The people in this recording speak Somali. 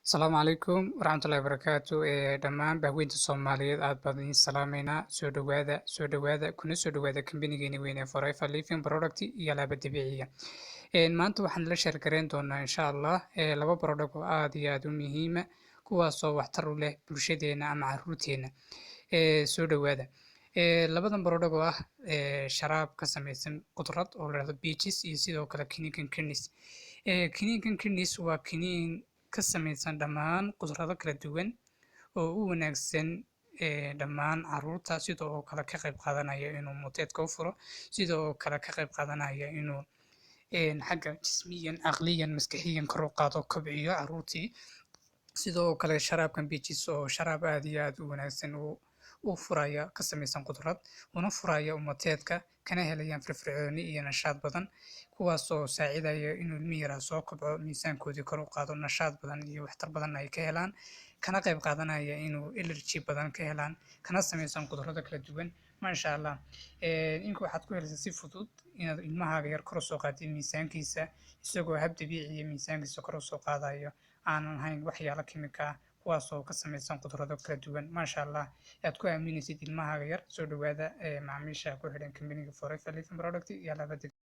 Asalaamu calaykum waraxmatullaahi wabarakaatu dhammaan bahweynta Soomaaliyeed aad baan idin salaameynaa soo dhawaada kuna soo dhawaada kambanigeenii weyn ee Forever Living Product iyo alaaba dabiiciya maanta waxaan la share gareyn doonaa insha Allah laba product oo aad iyo aad u muhiima kuwaasoo waxtar u leh bulshadeena ama caruurteena soo dhawaada labadan product oo ah sharaab ka samaysan qudrad oo la yiraahdo peaches iyo sidoo kale kiniinkan kidneys kiniinkan kidneys waa kiniin ka samaysan dhammaan qudrado kala duwan oo u wanaagsan dhammaan caruurta sidoo kale ka qayb qaadanaya inuu muteedka u furo sidoo kale ka qayb qaadanaya inuu xagga jismiyan caqliyan maskaxiyan kor u qaado kobciyo caruurtii sidoo kale sharaabkan peaches oo sharaab aad iyo aad u wanaagsan u furaya ka samaysan qudrad una furaya umuteedka kana helayaan firfircooni iyo nashaad badan kuwaasoo saacidaya inuu ilmihi yaraa soo kobco miisaankoodii kor u qaado nashaad badan iyo waxtar badan ay ka helaan kana qayb qaadanaya inuu energy badan ka helaan kana samaysan qudrado kala duwan maasha Allah inka waxaad ku helaysaa si fudud inaad ilmahaaga yar kor u soo qaadid miisaankiisa isagoo hab dabiici iyo miisaankiisa kor u soo qaadayo aanan hayn waxyaalo kimika ah kuwaasoo ka samaysan qudrado kala duwan maasha Allah aad ku aaminaysid ilmahaaga yar soo dhawaada macaamiisha ku xidhan kambaniga Forever Living Product iyo alaabada